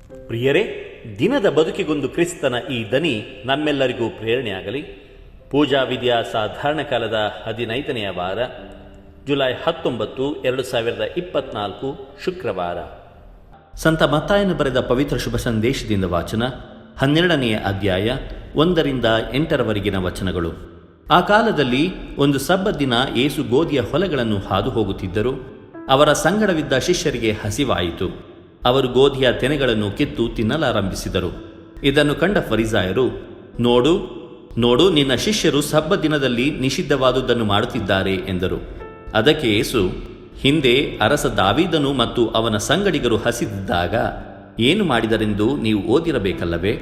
ಪ್ರಿಯರೇ, ದಿನದ ಬದುಕಿಗೊಂದು ಕ್ರಿಸ್ತನ ಈ ದನಿ ನಮ್ಮೆಲ್ಲರಿಗೂ ಪ್ರೇರಣೆಯಾಗಲಿ. ಪೂಜಾ ವಿಧಿಯ ಸಾಧಾರಣ ಕಾಲದ 15ನೆಯ ವಾರ, ಜುಲೈ 19, 2024 ಶುಕ್ರವಾರ. ಸಂತ ಮತ್ತಾಯನು ಬರೆದ ಪವಿತ್ರ ಶುಭ ಸಂದೇಶದಿಂದ ವಾಚನ. 12ನೆಯ ಅಧ್ಯಾಯ 1ರಿಂದ 8ರವರೆಗಿನ ವಚನಗಳು. ಆ ಕಾಲದಲ್ಲಿ ಒಂದು ಸಬ್ಬತ್ ದಿನ ಯೇಸು ಗೋಧಿಯ ಹೊಲಗಳನ್ನು ಹಾದು ಹೋಗುತ್ತಿದ್ದರು. ಅವರ ಸಂಗಡವಿದ್ದ ಶಿಷ್ಯರಿಗೆ ಹಸಿವಾಯಿತು. ಅವರು ಗೋಧಿಯ ತೆನೆಗಳನ್ನು ಕಿತ್ತು ತಿನ್ನಲಾರಂಭಿಸಿದರು. ಇದನ್ನು ಕಂಡ ಫರಿಸಾಯರು, ನೋಡು ನಿನ್ನ ಶಿಷ್ಯರು ಸಬ್ಬತ್ ದಿನದಲ್ಲಿ ನಿಷಿದ್ಧವಾದುದನ್ನು ಮಾಡುತ್ತಿದ್ದಾರೆ ಎಂದರು. ಅದಕ್ಕೆ ಯೇಸು, ಹಿಂದೆ ಅರಸ ದಾವೀದನು ಮತ್ತು ಅವನ ಸಂಗಡಿಗರು ಹಸಿದಿದ್ದಾಗ ಏನು ಮಾಡಿದರೆಂದು ನೀವು ಓದಿರಬೇಕಲ್ಲವೇ?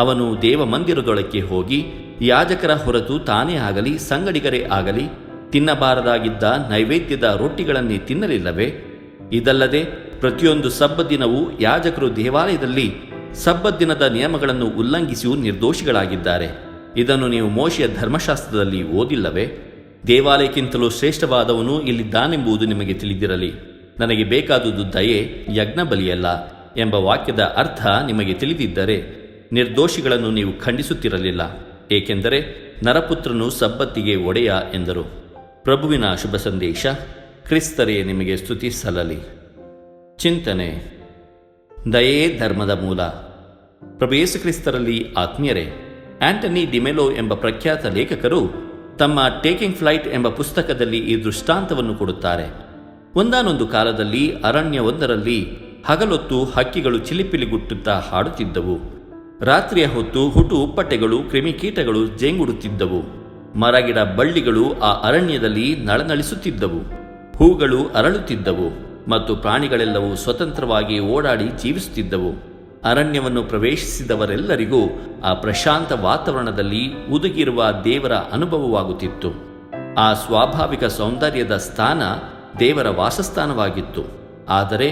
ಅವನು ದೇವಮಂದಿರದೊಳಕ್ಕೆ ಹೋಗಿ ಯಾಜಕರ ಹೊರತು ತಾನೇ ಆಗಲಿ ಸಂಗಡಿಗರೇ ಆಗಲಿ ತಿನ್ನಬಾರದಾಗಿದ್ದ ನೈವೇದ್ಯದ ರೊಟ್ಟಿಗಳನ್ನೇ ತಿನ್ನಲಿಲ್ಲವೇ? ಇದಲ್ಲದೆ ಪ್ರತಿಯೊಂದು ಸಬ್ಬತ್ ದಿನವೂ ಯಾಜಕರು ದೇವಾಲಯದಲ್ಲಿ ಸಬ್ಬತ್ ದಿನದ ನಿಯಮಗಳನ್ನು ಉಲ್ಲಂಘಿಸಿಯೂ ನಿರ್ದೋಷಿಗಳಾಗಿದ್ದಾರೆ. ಇದನ್ನು ನೀವು ಮೋಶೆಯ ಧರ್ಮಶಾಸ್ತ್ರದಲ್ಲಿ ಓದಿಲ್ಲವೇ? ದೇವಾಲಯಕ್ಕಿಂತಲೂ ಶ್ರೇಷ್ಠವಾದವನು ಇಲ್ಲಿದ್ದಾನೆಂಬುದು ನಿಮಗೆ ತಿಳಿದಿರಲಿ. ನನಗೆ ಬೇಕಾದುದು ದಯೆ, ಯಜ್ಞ ಬಲಿಯಲ್ಲ ಎಂಬ ವಾಕ್ಯದ ಅರ್ಥ ನಿಮಗೆ ತಿಳಿದಿದ್ದರೆ ನಿರ್ದೋಷಿಗಳನ್ನು ನೀವು ಖಂಡಿಸುತ್ತಿರಲಿಲ್ಲ, ಏಕೆಂದರೆ ನರಪುತ್ರನು ಸಬ್ಬತ್ತಿಗೆ ಒಡೆಯ ಎಂದರು. ಪ್ರಭುವಿನ ಶುಭ ಸಂದೇಶ. ಕ್ರಿಸ್ತರೇ ನಿಮಗೆ ಸ್ತುತಿ ಸಲ್ಲಲಿ. ಚಿಂತನೆ. ದಯೆಯೇ ಧರ್ಮದ ಮೂಲ. ಪ್ರಭು ಯೇಸು ಕ್ರಿಸ್ತರಲ್ಲಿ ಆತ್ಮೀಯರೇ, ಆಂಟನಿ ಡಿಮೆಲೋ ಎಂಬ ಪ್ರಖ್ಯಾತ ಲೇಖಕರು ತಮ್ಮ ಟೇಕಿಂಗ್ ಫ್ಲೈಟ್ ಎಂಬ ಪುಸ್ತಕದಲ್ಲಿ ಈ ದೃಷ್ಟಾಂತವನ್ನು ಕೊಡುತ್ತಾರೆ. ಒಂದಾನೊಂದು ಕಾಲದಲ್ಲಿ ಅರಣ್ಯವೊಂದರಲ್ಲಿ ಹಗಲೊತ್ತು ಹಕ್ಕಿಗಳು ಚಿಲಿಪಿಲಿಗುಟ್ಟುತ್ತಾ ಹಾಡುತ್ತಿದ್ದವು. ರಾತ್ರಿಯ ಹೊತ್ತು ಹುಟ್ಟು ಉಪ್ಪಟೆಗಳು, ಕ್ರಿಮಿಕೀಟಗಳು ಜೇಂಗುಡುತ್ತಿದ್ದವು. ಮರಗಿಡ ಬಳ್ಳಿಗಳು ಆ ಅರಣ್ಯದಲ್ಲಿ ನಳನಳಿಸುತ್ತಿದ್ದವು. ಹೂಗಳು ಅರಳುತ್ತಿದ್ದವು ಮತ್ತು ಪ್ರಾಣಿಗಳೆಲ್ಲವೂ ಸ್ವತಂತ್ರವಾಗಿ ಓಡಾಡಿ ಜೀವಿಸುತ್ತಿದ್ದವು. ಅರಣ್ಯವನ್ನು ಪ್ರವೇಶಿಸಿದವರೆಲ್ಲರಿಗೂ ಆ ಪ್ರಶಾಂತ ವಾತಾವರಣದಲ್ಲಿ ಹುದುಗಿರುವ ದೇವರ ಅನುಭವವಾಗುತ್ತಿತ್ತು. ಆ ಸ್ವಾಭಾವಿಕ ಸೌಂದರ್ಯದ ಸ್ಥಾನ ದೇವರ ವಾಸಸ್ಥಾನವಾಗಿತ್ತು. ಆದರೆ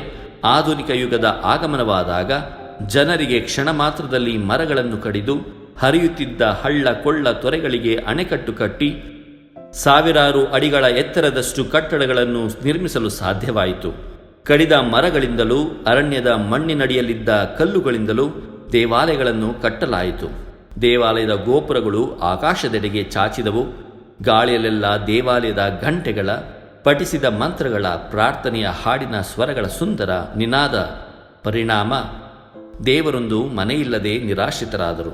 ಆಧುನಿಕ ಯುಗದ ಆಗಮನವಾದಾಗ ಜನರಿಗೆ ಕ್ಷಣ ಮಾತ್ರದಲ್ಲಿ ಮರಗಳನ್ನು ಕಡಿದು ಹರಿಯುತ್ತಿದ್ದ ಹಳ್ಳ ಕೊಳ್ಳ ತೊರೆಗಳಿಗೆ ಅಣೆಕಟ್ಟು ಕಟ್ಟಿ ಸಾವಿರಾರು ಅಡಿಗಳ ಎತ್ತರದಷ್ಟು ಕಟ್ಟಡಗಳನ್ನು ನಿರ್ಮಿಸಲು ಸಾಧ್ಯವಾಯಿತು. ಕಡಿದ ಮರಗಳಿಂದಲೂ ಅರಣ್ಯದ ಮಣ್ಣಿನಡಿಯಲ್ಲಿದ್ದ ಕಲ್ಲುಗಳಿಂದಲೂ ದೇವಾಲಯಗಳನ್ನು ಕಟ್ಟಲಾಯಿತು. ದೇವಾಲಯದ ಗೋಪುರಗಳು ಆಕಾಶದೆಡೆಗೆ ಚಾಚಿದವು. ಗಾಳಿಯಲ್ಲೆಲ್ಲ ದೇವಾಲಯದ ಘಂಟೆಗಳ, ಪಠಿಸಿದ ಮಂತ್ರಗಳ, ಪ್ರಾರ್ಥನೆಯ ಹಾಡಿನ ಸ್ವರಗಳ ಸುಂದರ ನಿನಾದ. ಪರಿಣಾಮ, ದೇವರೊಂದು ಮನೆಯಿಲ್ಲದೆ ನಿರಾಶ್ರಿತರಾದರು.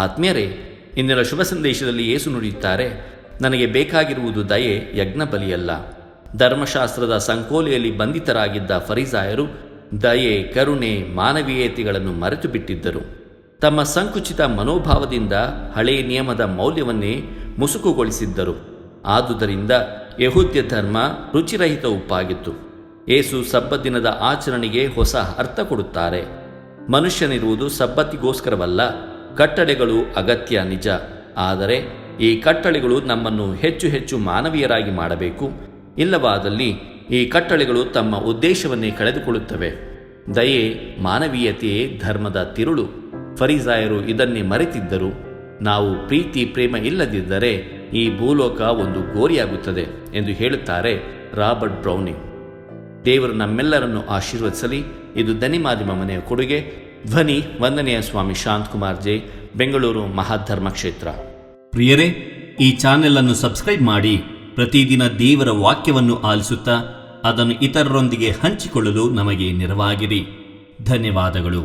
ಆತ್ಮೀಯರೇ, ಇಂದಿನ ಶುಭ ಸಂದೇಶದಲ್ಲಿ ಯೇಸು ನುಡಿಯುತ್ತಾರೆ, ನನಗೆ ಬೇಕಾಗಿರುವುದು ದಯೆ, ಯಜ್ಞ ಬಲಿಯಲ್ಲ. ಧರ್ಮಶಾಸ್ತ್ರದ ಸಂಕೋಲೆಯಲ್ಲಿ ಬಂಧಿತರಾಗಿದ್ದ ಫರಿಸಾಯರು ದಯೆ, ಕರುಣೆ, ಮಾನವೀಯತೆಗಳನ್ನು ಮರೆತು ಬಿಟ್ಟಿದ್ದರು. ತಮ್ಮ ಸಂಕುಚಿತ ಮನೋಭಾವದಿಂದ ಹಳೆಯ ನಿಯಮದ ಮೌಲ್ಯವನ್ನೇ ಮುಸುಕುಗೊಳಿಸಿದ್ದರು. ಆದುದರಿಂದ ಯಹೂದ್ಯ ಧರ್ಮ ರುಚಿರಹಿತ ಉಪ್ಪಾಗಿತ್ತು. ಯೇಸು ಸಬ್ಬತ್ ದಿನದ ಆಚರಣೆಗೆ ಹೊಸ ಅರ್ಥ ಕೊಡುತ್ತಾರೆ. ಮನುಷ್ಯನಿರುವುದು ಸಬ್ಬತ್ತಿಗೋಸ್ಕರವಲ್ಲ. ಕಟ್ಟಳೆಗಳು ಅಗತ್ಯ, ನಿಜ. ಆದರೆ ಈ ಕಟ್ಟಳೆಗಳು ನಮ್ಮನ್ನು ಹೆಚ್ಚು ಹೆಚ್ಚು ಮಾನವೀಯರಾಗಿ ಮಾಡಬೇಕು. ಇಲ್ಲವಾದಲ್ಲಿ ಈ ಕಟ್ಟಳೆಗಳು ತಮ್ಮ ಉದ್ದೇಶವನ್ನೇ ಕಳೆದುಕೊಳ್ಳುತ್ತವೆ. ದಯೆ, ಮಾನವೀಯತೆಯೇ ಧರ್ಮದ ತಿರುಳು. ಫರಿಸಾಯರು ಇದನ್ನೇ ಮರೆತಿದ್ದರು. ನಾವು ಪ್ರೀತಿ ಪ್ರೇಮ ಇಲ್ಲದಿದ್ದರೆ ಈ ಭೂಲೋಕ ಒಂದು ಗೋರಿಯಾಗುತ್ತದೆ ಎಂದು ಹೇಳುತ್ತಾರೆ ರಾಬರ್ಟ್ ಬ್ರೌನಿಂಗ್. ದೇವರು ನಮ್ಮೆಲ್ಲರನ್ನು ಆಶೀರ್ವದಿಸಲಿ. ಇದು ದನಿ ಮಾಧ್ಯಮ ಮನೆಯ ಕೊಡುಗೆ. ಧ್ವನಿ ವಂದನೆಯ ಸ್ವಾಮಿ ಶಾಂತಕುಮಾರ್ ಜೆ, ಬೆಂಗಳೂರು ಮಹಾಧರ್ಮ ಕ್ಷೇತ್ರ. ಪ್ರಿಯರೇ, ಈ ಚಾನೆಲ್ ಅನ್ನು ಸಬ್ಸ್ಕ್ರೈಬ್ ಮಾಡಿ ಪ್ರತಿದಿನ ದೇವರ ವಾಕ್ಯವನ್ನು ಆಲಿಸುತ್ತಾ ಅದನ್ನು ಇತರರೊಂದಿಗೆ ಹಂಚಿಕೊಳ್ಳಲು ನಮಗೆ ನೆರವಾಗಿರಿ. ಧನ್ಯವಾದಗಳು.